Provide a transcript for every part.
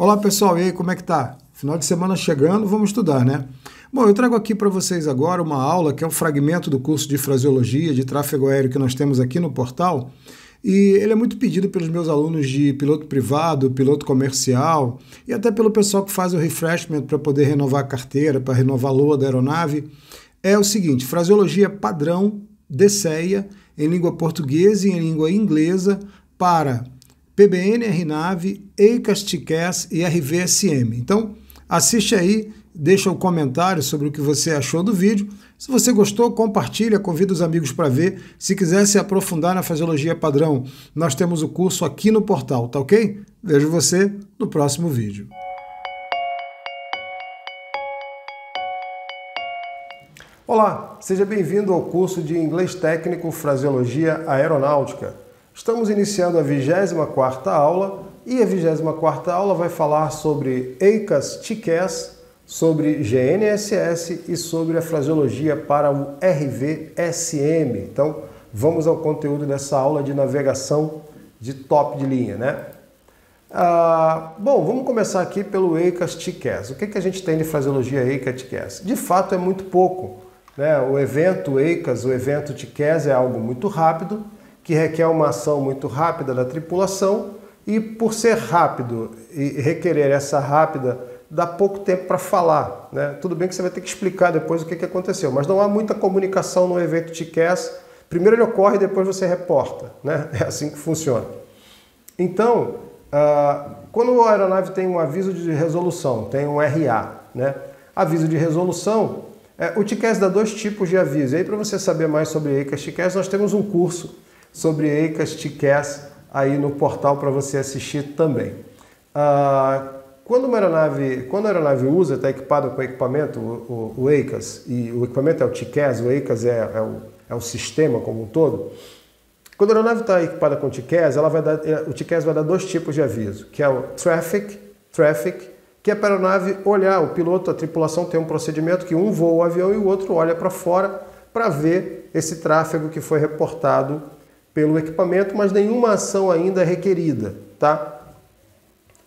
Olá pessoal, e aí, como é que tá? Final de semana chegando, vamos estudar, né? Bom, eu trago aqui para vocês agora uma aula que é um fragmento do curso de fraseologia de tráfego aéreo que nós temos aqui no portal, e ele é muito pedido pelos meus alunos de piloto privado, piloto comercial e até pelo pessoal que faz o refreshment para poder renovar a carteira, para renovar a LOA da aeronave. É o seguinte, fraseologia padrão DCEA em língua portuguesa e em língua inglesa para PBN, RNAV, EICAS, TCAS e RVSM. Então, assiste aí, deixa um comentário sobre o que você achou do vídeo. Se você gostou, compartilha, convida os amigos para ver. Se quiser se aprofundar na fraseologia padrão, nós temos o curso aqui no portal, tá ok? Vejo você no próximo vídeo. Olá, seja bem-vindo ao curso de Inglês Técnico Fraseologia Aeronáutica. Estamos iniciando a 24ª aula e a 24ª aula vai falar sobre EICAS, TCAS, sobre GNSS e sobre a fraseologia para o RVSM. Então, vamos ao conteúdo dessa aula de navegação de top de linha, né? Bom, vamos começar aqui pelo EICAS, TCAS. O que a gente tem de fraseologia EICAS, TCAS? De fato, é muito pouco, né? O evento EICAS, o evento TCAS é algo muito rápido, que requer uma ação muito rápida da tripulação e, por ser rápido e requerer essa rápida, dá pouco tempo para falar, né? Tudo bem que você vai ter que explicar depois o que aconteceu, mas não há muita comunicação no evento TCAS. Primeiro ele ocorre e depois você reporta, né? É assim que funciona. Então, quando a aeronave tem um aviso de resolução, tem um RA, né? Aviso de resolução, o TCAS dá dois tipos de aviso. E aí, para você saber mais sobre EICAS, TCAS, nós temos um curso sobre EICAS, TCAS aí no portal para você assistir também. Quando a aeronave usa, está equipada com equipamento, o EICAS, e o equipamento é o TCAS, o EICAS é o sistema como um todo. Quando a aeronave está equipada com o TCAS, o TCAS vai dar dois tipos de aviso, que é o traffic, que é para a aeronave olhar, o piloto, a tripulação tem um procedimento que um voa o avião e o outro olha para fora para ver esse tráfego que foi reportado pelo equipamento, mas nenhuma ação ainda é requerida, tá?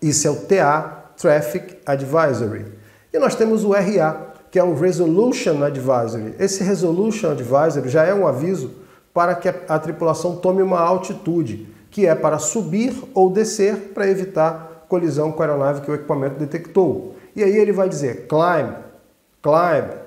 Isso é o TA, Traffic Advisory. E nós temos o RA, que é o Resolution Advisory. Esse Resolution Advisory já é um aviso para que a tripulação tome uma altitude, que é para subir ou descer para evitar colisão com a aeronave que o equipamento detectou. E aí ele vai dizer climb,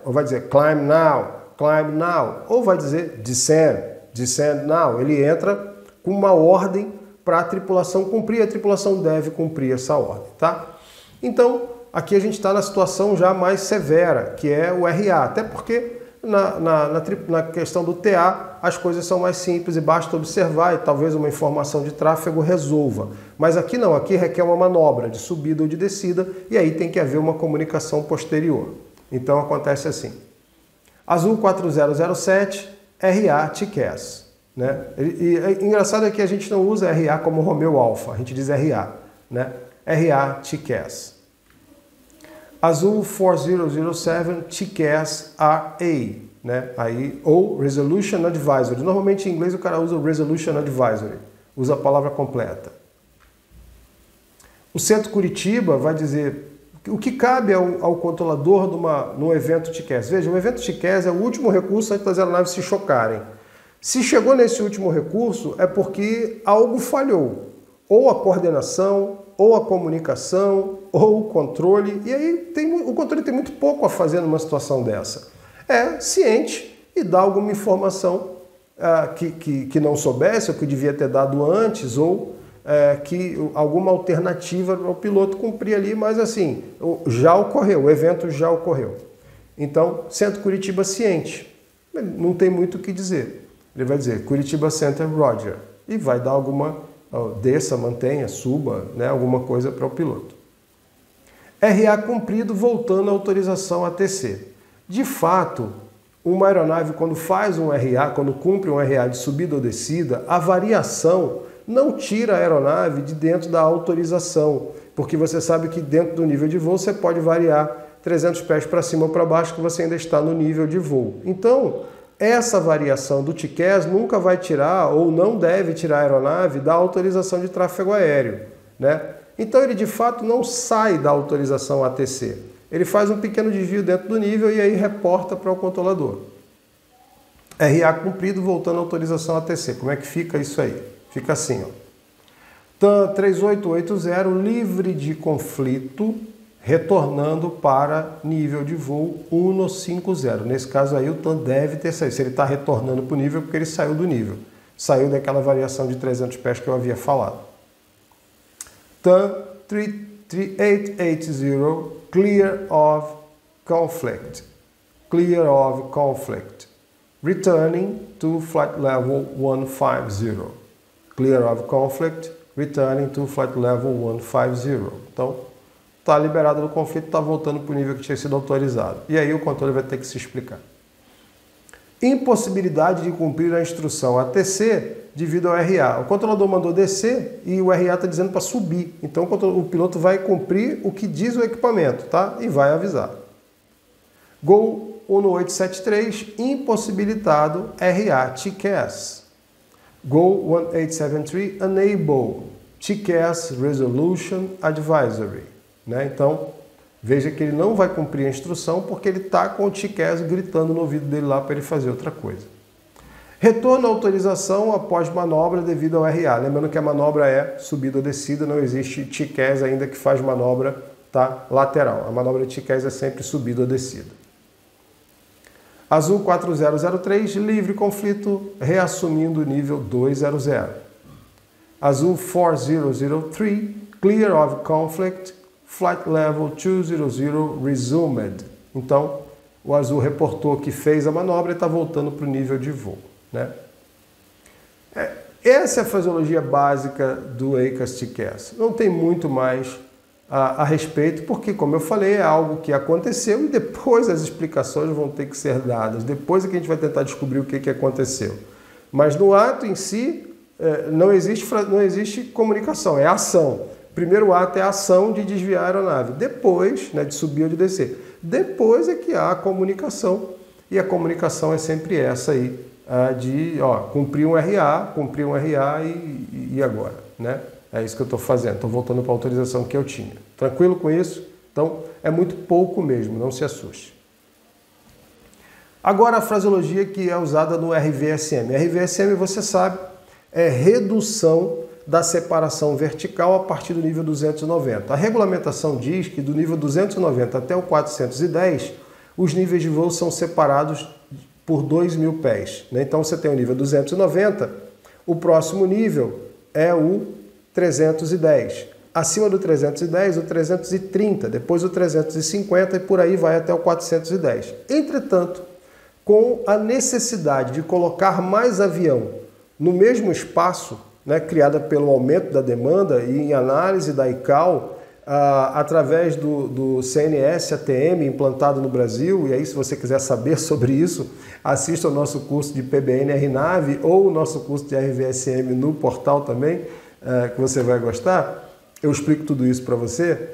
ou vai dizer climb now, ou vai dizer descend now. Ele entra com uma ordem para a tripulação cumprir, a tripulação deve cumprir essa ordem, tá? Então, aqui a gente está na situação já mais severa, que é o RA, até porque na questão do TA as coisas são mais simples e basta observar e talvez uma informação de tráfego resolva. Mas aqui não, aqui requer uma manobra de subida ou de descida e aí tem que haver uma comunicação posterior. Então acontece assim. Azul 4007, RA TCAS, né? E engraçado é que a gente não usa RA como Romeo Alpha, a gente diz RA, né? RA TCAS. Azul 4007 TCAS RA, né? Aí, ou Resolution Advisory. Normalmente em inglês o cara usa o Resolution Advisory, usa a palavra completa. O Centro Curitiba vai dizer o que cabe ao controlador no evento TCAS. Veja, o evento TCAS é o último recurso antes das aeronaves se chocarem. Se chegou nesse último recurso é porque algo falhou. Ou a coordenação, ou a comunicação, ou o controle. E aí o controle tem muito pouco a fazer numa situação dessa. É ciente e dá alguma informação que não soubesse, ou que devia ter dado antes, ou que alguma alternativa para o piloto cumprir ali, mas assim, já ocorreu, o evento já ocorreu. Então, Centro Curitiba ciente, não tem muito o que dizer. Ele vai dizer Curitiba Center Roger e vai dar alguma, desça, mantenha, suba, né, alguma coisa para o piloto. RA cumprido, voltando à autorização ATC. De fato, uma aeronave quando faz um RA, quando cumpre um RA de subida ou descida, a variação não tira a aeronave de dentro da autorização, porque você sabe que dentro do nível de voo você pode variar 300 pés para cima ou para baixo, que você ainda está no nível de voo. Então, essa variação do TCAS nunca vai tirar ou não deve tirar a aeronave da autorização de tráfego aéreo, né? Então ele de fato não sai da autorização ATC. Ele faz um pequeno desvio dentro do nível e aí reporta para o controlador. RA cumprido, voltando à autorização ATC. Como é que fica isso aí? Fica assim, ó. TAN 3880, livre de conflito, retornando para nível de voo 150. Nesse caso aí o TAN deve ter saído. Se ele está retornando para o nível, porque ele saiu do nível. Saiu daquela variação de 300 pés que eu havia falado. TAN 3880, clear of conflict. Clear of conflict. Returning to flight level 150. Clear of conflict, returning to flight level 150. Então, está liberado do conflito, está voltando para o nível que tinha sido autorizado. E aí o controle vai ter que se explicar. Impossibilidade de cumprir a instrução ATC devido ao RA. O controlador mandou descer e o RA está dizendo para subir. Então o piloto vai cumprir o que diz o equipamento, tá? E vai avisar. Gol 1873, impossibilitado RA TCAS. Gol 1873, enable TCAS Resolution Advisory. Né? Então, veja que ele não vai cumprir a instrução porque ele está com o TCAS gritando no ouvido dele lá para ele fazer outra coisa. Retorno à autorização após manobra devido ao RA. Lembrando que a manobra é subida ou descida, não existe TCAS ainda que faz manobra lateral. A manobra de TCAS é sempre subida ou descida. Azul 4003, livre conflito, reassumindo o nível 200. Azul 4003, clear of conflict, flight level 200 resumed. Então, o azul reportou que fez a manobra e está voltando para o nível de voo. Né? Essa é a fraseologia básica do ACAS TCAS. Não tem muito mais a respeito, porque, como eu falei, é algo que aconteceu e depois as explicações vão ter que ser dadas. Depois é que a gente vai tentar descobrir o que aconteceu. Mas no ato em si, não existe comunicação, é ação. Primeiro ato é a ação de desviar a aeronave, depois, né, de subir ou de descer. Depois é que há a comunicação, e a comunicação é sempre essa aí, de cumprir um RA e agora, né? É isso que eu estou fazendo, estou voltando para a autorização que eu tinha. Tranquilo com isso? Então, é muito pouco mesmo, não se assuste. Agora a fraseologia que é usada no RVSM. RVSM, você sabe, é redução da separação vertical a partir do nível 290. A regulamentação diz que do nível 290 até o 410, os níveis de voo são separados por 2.000 pés. Né? Então você tem o nível 290, o próximo nível é o 310. Acima do 310, o 330, depois o 350 e por aí vai até o 410. Entretanto, com a necessidade de colocar mais avião no mesmo espaço, né, criada pelo aumento da demanda e em análise da ICAO, através do CNS ATM implantado no Brasil, e aí se você quiser saber sobre isso, assista ao nosso curso de PBN RNAV ou o nosso curso de RVSM no portal também, que você vai gostar, eu explico tudo isso para você.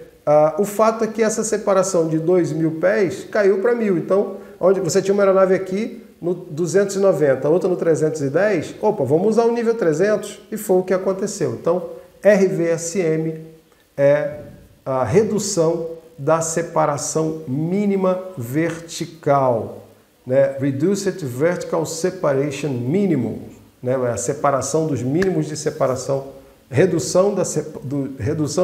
O fato é que essa separação de 2.000 pés caiu para 1.000, então onde você tinha uma aeronave aqui no 290, outra no 310, vamos usar o nível 300, e foi o que aconteceu. Então, RVSM é a redução da separação mínima vertical, né? Reduced Vertical Separation Minimum, né? A separação dos mínimos de separação, redução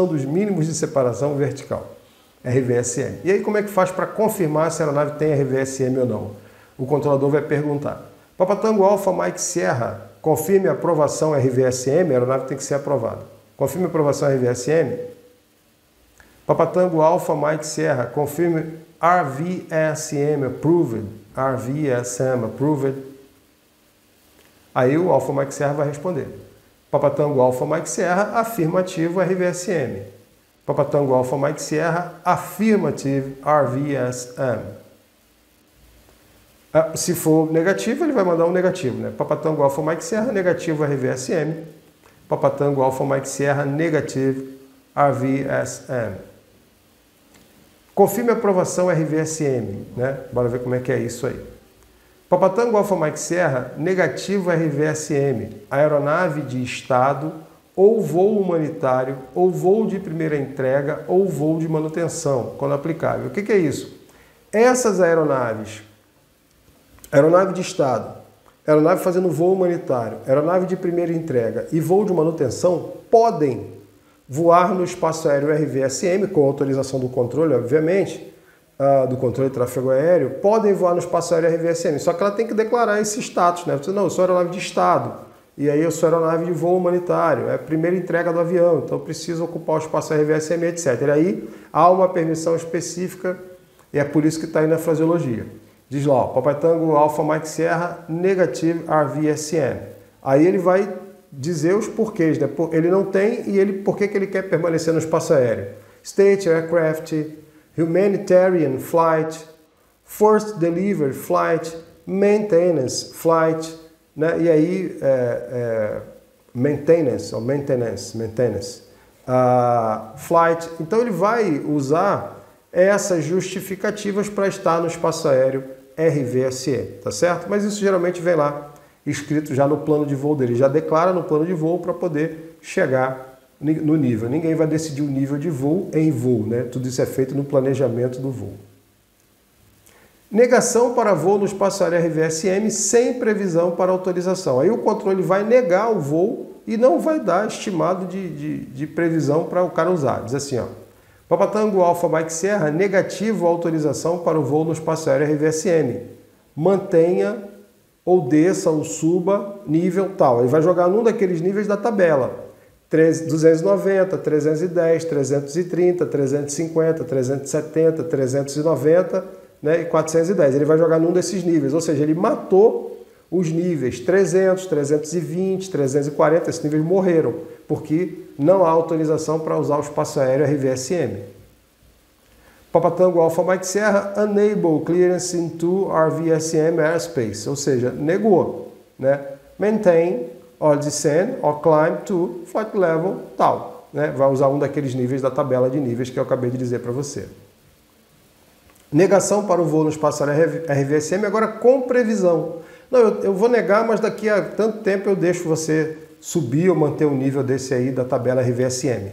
dos mínimos de separação vertical, RVSM. E aí como é que faz para confirmar se a aeronave tem RVSM ou não? O controlador vai perguntar: Papa Tango Alpha Mike Sierra, confirme a aprovação RVSM, a aeronave tem que ser aprovada. Confirme a aprovação RVSM. Papa Tango Alpha Mike Sierra, confirme RVSM approved. RVSM approved. Aí o Alpha Mike Sierra vai responder: Papa Tango Alpha Mike Sierra, afirmativo RVSM. Papa Tango Alpha Mike Sierra, affirmative RVSM. Se for negativo, ele vai mandar um negativo, né? Papa Tango Alpha Mike Sierra, negativo RVSM. Papa Tango Alpha Mike Sierra, negativo RVSM. Confirme a aprovação RVSM, né? Bora ver como é que é isso aí. Papa Tango Alpha Mike Sierra, negativo RVSM. A aeronave de estado ou voo humanitário, ou voo de primeira entrega, ou voo de manutenção, quando aplicável. O que é isso? Essas aeronaves, aeronave de Estado, aeronave fazendo voo humanitário, aeronave de primeira entrega e voo de manutenção podem voar no espaço aéreo RVSM, com autorização do controle, obviamente, do controle de tráfego aéreo, podem voar no espaço aéreo RVSM, só que ela tem que declarar esse status, né? Você, não, eu sou aeronave de Estado, e aí eu sou aeronave de voo humanitário, é a primeira entrega do avião, então eu preciso ocupar o espaço RVSM, etc. E aí há uma permissão específica, e é por isso que está aí na fraseologia. Diz lá, ó, Papai Tango Alpha Mike Sierra, negative RVSM. Aí ele vai dizer os porquês, né? Ele não tem e por que ele quer permanecer no espaço aéreo. State Aircraft, Humanitarian Flight, First Delivery Flight, Maintenance Flight, né? E aí Maintenance Flight. Então ele vai usar essas justificativas para estar no espaço aéreo RVSE, tá certo? Mas isso geralmente vem lá escrito já no plano de voo dele, já declara no plano de voo para poder chegar no nível. Ninguém vai decidir o nível de voo em voo, né? Tudo isso é feito no planejamento do voo. Negação para voo no espaço aéreo RVSM sem previsão para autorização. Aí o controle vai negar o voo e não vai dar estimado de previsão para o cara usar. Diz assim, ó, Papa Tango Alpha Mike Sierra, negativo a autorização para o voo no espaço aéreo RVSM. Mantenha ou desça ou suba nível tal. Ele vai jogar num daqueles níveis da tabela. 290, 310, 330, 350, 370, 390, né, e 410. Ele vai jogar num desses níveis, ou seja, ele matou os níveis 300, 320, 340, esses níveis morreram, porque não há autorização para usar o espaço aéreo RVSM. Papa Tango Alpha Mike Sierra, unable clearance into RVSM airspace, ou seja, negou, né? Maintain or descend or climb to flight level tal, né? Vai usar um daqueles níveis da tabela de níveis que eu acabei de dizer para você. Negação para o voo no espaço aéreo RVSM, agora com previsão. Não, eu vou negar, mas daqui a tanto tempo eu deixo você subir ou manter o nível desse aí da tabela RVSM.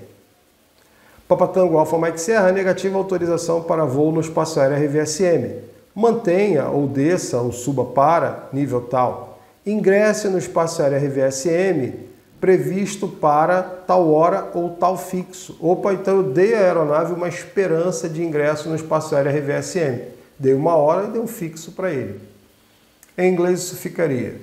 Papa Tango Alpha Mike Sierra, negativa autorização para voo no espaço aéreo RVSM. Mantenha ou desça ou suba para nível tal. Ingresse no espaço aéreo RVSM previsto para tal hora ou tal fixo. Opa, então eu dei à aeronave uma esperança de ingresso no espaço aéreo RVSM. Dei uma hora e dei um fixo para ele. Em inglês isso ficaria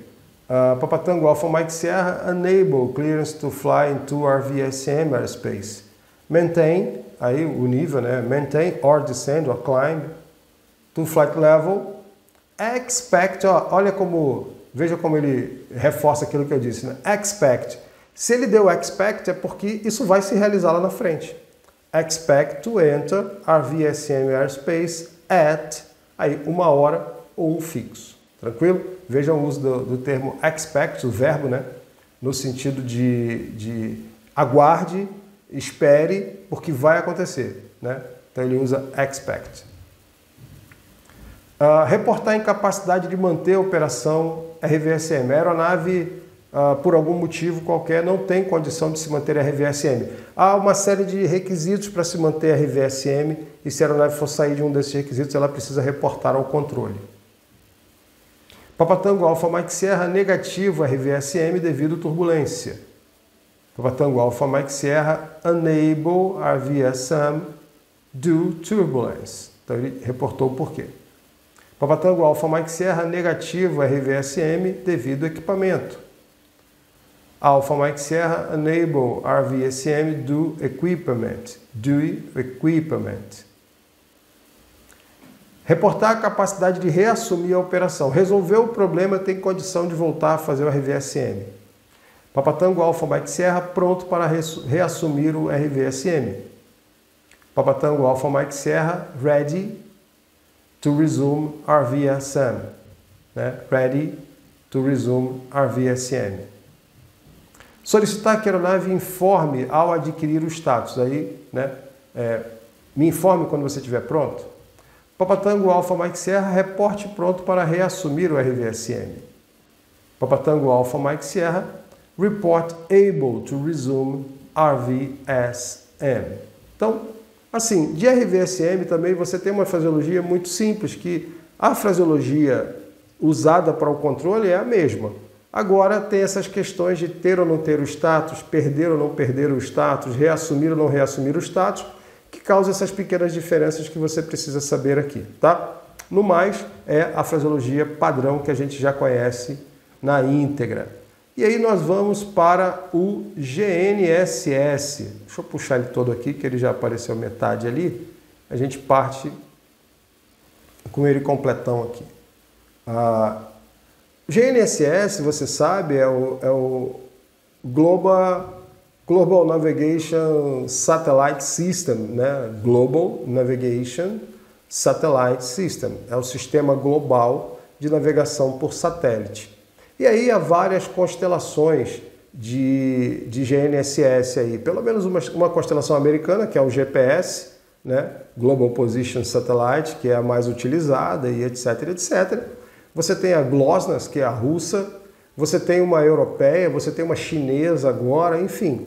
Papa Tango Alpha Mike Sierra, unable clearance to fly into RVSM airspace. Maintain, aí o nível, né? Maintain or descend or climb to flight level. Expect, ó, olha como, veja como ele reforça aquilo que eu disse, né? Expect. Se ele deu expect é porque isso vai se realizar lá na frente. Expect to enter RVSM airspace at, aí uma hora ou um fixo. Tranquilo? Vejam o uso do termo expect, o verbo, né? No sentido de aguarde, espere, porque vai acontecer, né? Então ele usa expect. Reportar incapacidade de manter a operação RVSM. A aeronave, por algum motivo qualquer, não tem condição de se manter RVSM. Há uma série de requisitos para se manter RVSM e se a aeronave for sair de um desses requisitos, ela precisa reportar ao controle. Papa Tango Alpha Mike Sierra, negativo RVSM devido à turbulência. Papa Tango Alpha Mike Sierra, unable RVSM due turbulence. Então ele reportou o porquê. Papa Tango Alpha Mike Sierra, negativo RVSM devido ao equipamento. Alpha Mike Sierra, unable RVSM due equipment. Due equipment. Reportar a capacidade de reassumir a operação. Resolveu o problema, tem condição de voltar a fazer o RVSM. Papa Tango Alpha Mike Sierra, pronto para reassumir o RVSM. Papa Tango Alpha Mike Sierra, ready to resume RVSM. Né? Ready to resume RVSM. Solicitar que a aeronave informe ao adquirir o status. Aí, né? Me informe quando você estiver pronto. Papa Tango Alpha Mike Sierra, reporte pronto para reassumir o RVSM. Papa Tango Alpha Mike Sierra, report able to resume RVSM. Então, assim, de RVSM também você tem uma fraseologia muito simples, que a fraseologia usada para o controle é a mesma. Agora tem essas questões de ter ou não ter o status, perder ou não perder o status, reassumir ou não reassumir o status, que causam essas pequenas diferenças que você precisa saber aqui, tá? No mais, é a fraseologia padrão que a gente já conhece na íntegra. E aí nós vamos para o GNSS. Deixa eu puxar ele todo aqui, que ele já apareceu metade ali. A gente parte com ele completão aqui. GNSS, você sabe, é o Global Navigation Satellite System, né? Global Navigation Satellite System. É o sistema global de navegação por satélite. E aí há várias constelações de GNSS aí. Pelo menos uma constelação americana, que é o GPS, né? Global Position Satellite, que é a mais utilizada e etc, etc. Você tem a GLONASS, que é a russa, você tem uma europeia, você tem uma chinesa agora, enfim.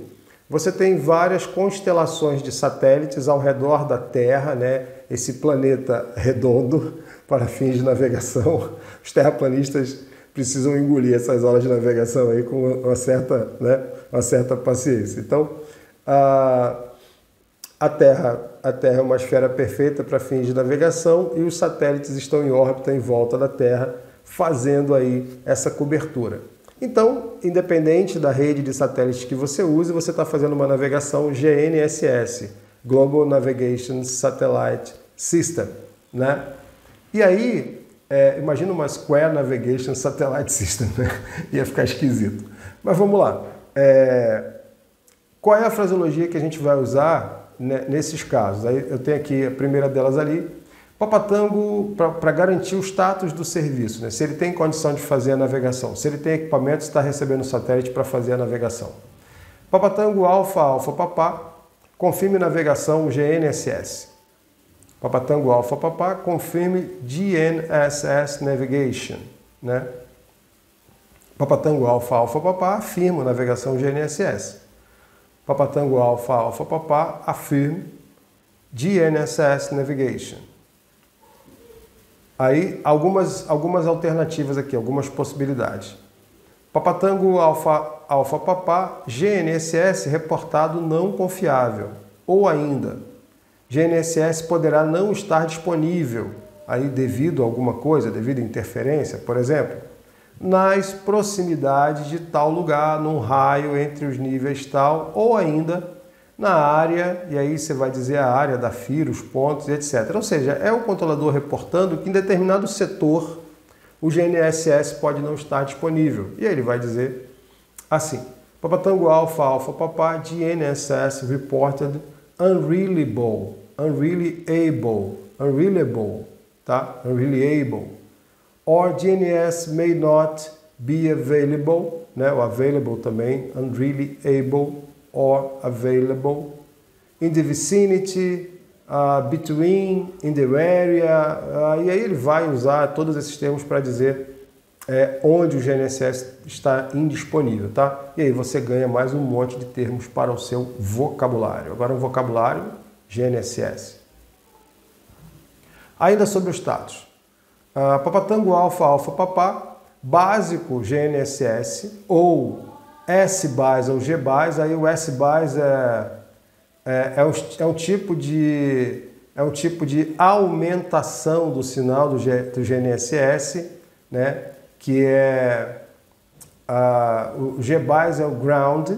Você tem várias constelações de satélites ao redor da Terra, né? Esse planeta redondo para fins de navegação. Os terraplanistas precisam engolir essas aulas de navegação aí com uma certa paciência. Então, a Terra é uma esfera perfeita para fins de navegação e os satélites estão em órbita em volta da Terra, fazendo aí essa cobertura. Então, independente da rede de satélites que você use, você está fazendo uma navegação GNSS, Global Navigation Satellite System, né? E aí, imagina uma Square Navigation Satellite System, né? Ia ficar esquisito. Mas vamos lá. Qual é a fraseologia que a gente vai usar nesses casos? Aí eu tenho aqui a primeira delas ali. Papatango para garantir o status do serviço, né? Se ele tem condição de fazer a navegação, se ele tem equipamento, está recebendo o satélite para fazer a navegação. Papatango Alfa Alfa Papá, confirme navegação GNSS. Papatango Alfa Papá, confirme GNSS Navigation, né? Papatango Alfa Alfa Papá, afirma navegação GNSS. Papatango Alfa Alfa Papá, afirme GNSS Navigation. Aí, algumas alternativas aqui, algumas possibilidades. Papatango Alfa Papá, GNSS reportado não confiável. Ou ainda, GNSS poderá não estar disponível, aí devido a alguma coisa, devido a interferência, por exemplo, nas proximidades de tal lugar, num raio entre os níveis tal, ou ainda na área, e aí você vai dizer a área da FIR, os pontos, etc. Ou seja, é o controlador reportando que em determinado setor o GNSS pode não estar disponível. E aí ele vai dizer assim, Papatango Alfa Alfa Papá, GNSS reported unreliable, tá? Unreliable. Or GNS may not be available, né? O available também, unreliable or available, in the vicinity, between, in the area, e aí ele vai usar todos esses termos para dizer onde o GNSS está indisponível, tá? E aí você ganha mais um monte de termos para o seu vocabulário. Agora um vocabulário GNSS. Ainda sobre o status. Papatango Alfa Alfa Papá, básico GNSS ou S-BAS ou G-BAS, aí o S-BAS é um tipo de aumentação do sinal do GNSS, né? Que o G-BAS é o ground,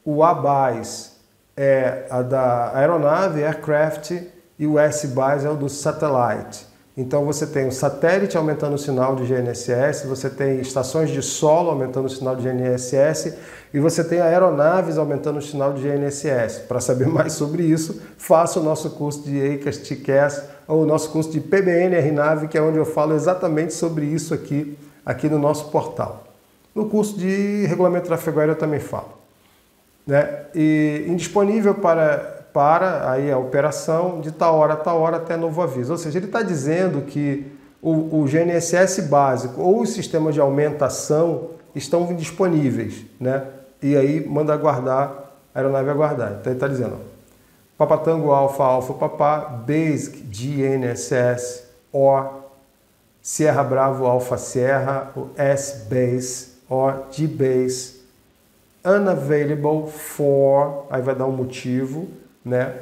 o A-BAS é a da aeronave, aircraft, e o S-BAS é o do satellite. Então você tem o satélite aumentando o sinal de GNSS, você tem estações de solo aumentando o sinal de GNSS e você tem aeronaves aumentando o sinal de GNSS. Para saber mais sobre isso, faça o nosso curso de EICAS TCAS ou o nosso curso de PBN RNAV, que é onde eu falo exatamente sobre isso aqui no nosso portal. No curso de regulamento de tráfego aéreo eu também falo, né? E indisponível para aí a operação de tal hora a tal hora até novo aviso. Ou seja, ele está dizendo que o GNSS básico ou o sistema de aumentação estão disponíveis, né? E aí manda aguardar, a aeronave aguardar. Então ele está dizendo, ó, Papa Tango Alfa Alfa Papá, Basic GNSS, or Sierra Bravo Alfa Sierra, o S-Base, or G-Base, unavailable for, aí vai dar um motivo, né?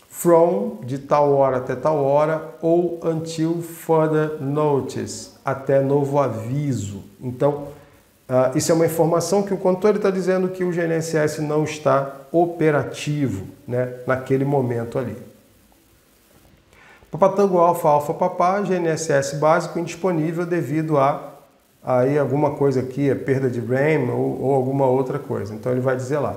From, de tal hora até tal hora, ou until further notice, até novo aviso. Então, isso é uma informação que o condutor está dizendo que o GNSS não está operativo, né, naquele momento ali. Papa Tango Alfa Alfa Papá, GNSS básico indisponível devido a aí alguma coisa aqui, a perda de RAM ou alguma outra coisa. Então ele vai dizer lá,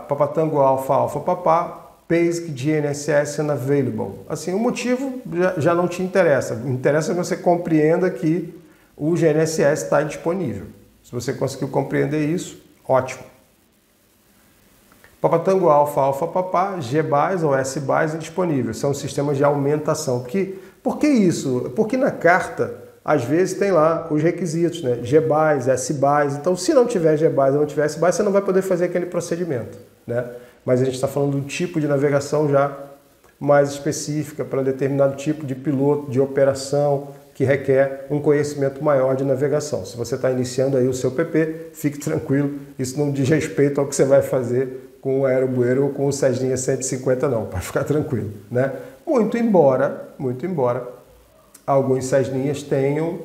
Papa Tango Alfa Alfa Papá, Basic GNSS unavailable. Assim, o motivo já não te interessa. Interessa que você compreenda que o GNSS está indisponível. Se você conseguiu compreender isso, ótimo. Papa Tango Alfa Alfa Papá, G-Base ou S-Base indisponível. São sistemas de aumentação. Por que isso? Porque na carta, às vezes, tem lá os requisitos, né? G-Base, S-Base. Então, se não tiver G-Base ou não tiver S-Base, você não vai poder fazer aquele procedimento, né? Mas a gente está falando de um tipo de navegação já mais específica para determinado tipo de piloto, de operação, que requer um conhecimento maior de navegação. Se você está iniciando aí o seu PP, fique tranquilo, isso não diz respeito ao que você vai fazer com o Aerobueiro ou com o Cessninha 150 não, para ficar tranquilo, né? Muito embora alguns Cessninhas tenham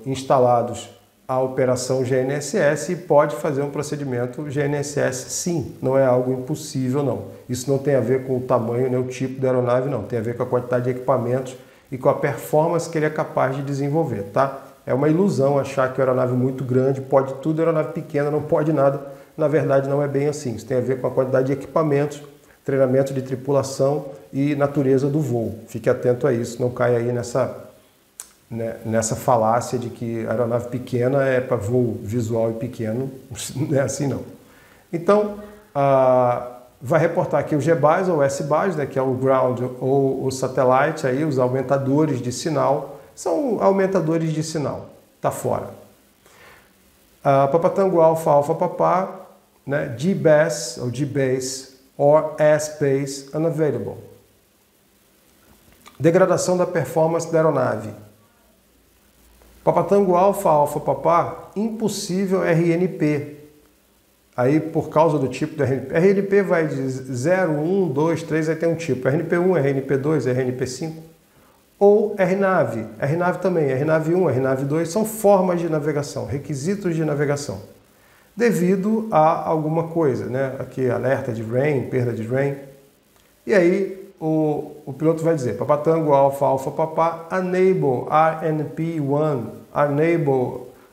instalados a operação GNSS e pode fazer um procedimento GNSS sim, não é algo impossível não. Isso não tem a ver com o tamanho nem o tipo da aeronave não, tem a ver com a quantidade de equipamentos e com a performance que ele é capaz de desenvolver, tá? É uma ilusão achar que a aeronave muito grande pode tudo, a aeronave pequena não pode nada. Na verdade não é bem assim, isso tem a ver com a quantidade de equipamentos, treinamento de tripulação e natureza do voo. Fique atento a isso, não caia aí nessa falácia de que a aeronave pequena é para voo visual e pequeno, não é assim não. Então, vai reportar aqui o G-Base ou S-Base, né, que é o ground ou o satellite, aí, os aumentadores de sinal, são aumentadores de sinal, tá fora. Papa Tango Alfa Alfa Papá, né, G-Base ou G-Base or S-Base unavailable. Degradação da performance da aeronave. Papa Tango Alfa Alfa Papá, impossível RNP. Aí, por causa do tipo do RNP. RNP vai de 0, 1, 2, 3, aí tem um tipo. RNP1, RNP2, RNP5. Ou RNAV. RNAV também. RNAV1, RNAV2 são formas de navegação, requisitos de navegação. Devido a alguma coisa, né? Aqui, alerta de RAM, perda de RAM. E aí, o piloto vai dizer, Papa Tango Alfa Alfa Papá, enable RNP1,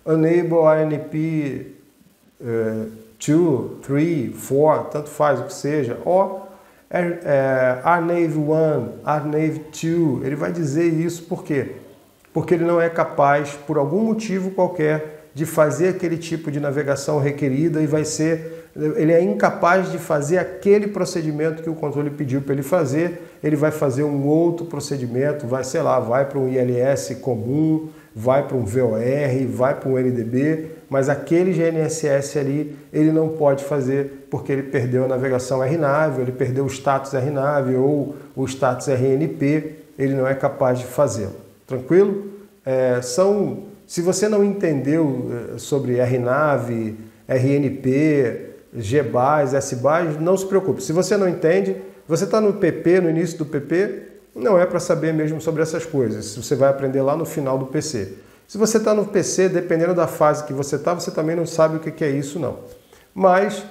enable RNP 2, 3, 4, tanto faz o que seja, ou RNAV1, RNAV2, ele vai dizer isso por quê? Porque ele não é capaz, por algum motivo qualquer, de fazer aquele tipo de navegação requerida e ele é incapaz de fazer aquele procedimento que o controle pediu para ele fazer, ele vai fazer um outro procedimento, vai para um ILS comum, vai para um VOR, vai para um LDB, mas aquele GNSS ali ele não pode fazer porque ele perdeu a navegação RNAV, ele perdeu o status RNAV ou o status RNP, ele não é capaz de fazê-lo. Tranquilo? Se você não entendeu sobre RNAV, RNP, G-Base, S-Base, não se preocupe. Se você não entende, você está no PP, no início do PP, não é para saber mesmo sobre essas coisas. Você vai aprender lá no final do PC. Se você está no PC, dependendo da fase que você está, você também não sabe o que é isso, não. Mas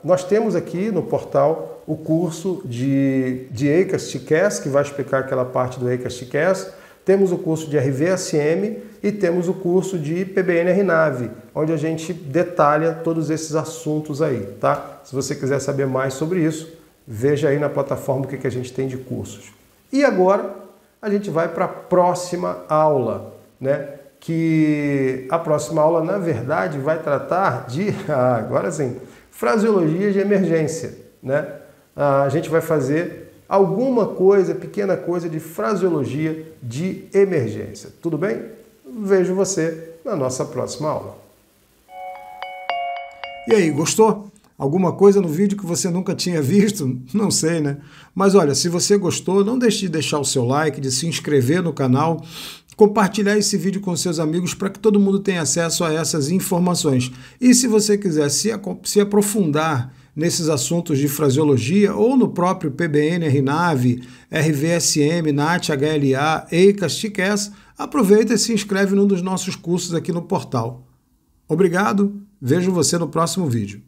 nós temos aqui no portal o curso de ACAST-CAS, que vai explicar aquela parte do ACAST-CAS. Temos o curso de RVSM e temos o curso de PBN-RNAV, onde a gente detalha todos esses assuntos aí, tá? Se você quiser saber mais sobre isso, veja aí na plataforma o que a gente tem de cursos. E agora a gente vai para a próxima aula, né? Que a próxima aula, na verdade, vai tratar de, agora sim, fraseologia de emergência, né? A gente vai fazer alguma coisa, pequena coisa de fraseologia de emergência. Tudo bem? vejo você na nossa próxima aula. E aí, gostou? Alguma coisa no vídeo que você nunca tinha visto? Não sei, né? Mas olha, se você gostou, não deixe de deixar o seu like, de se inscrever no canal, compartilhar esse vídeo com seus amigos para que todo mundo tenha acesso a essas informações. E se você quiser se aprofundar nesses assuntos de fraseologia ou no próprio PBN, RNAV, RVSM, NAT, HLA, EICAS, TICAS, aproveita e se inscreve num dos nossos cursos aqui no portal. Obrigado, vejo você no próximo vídeo.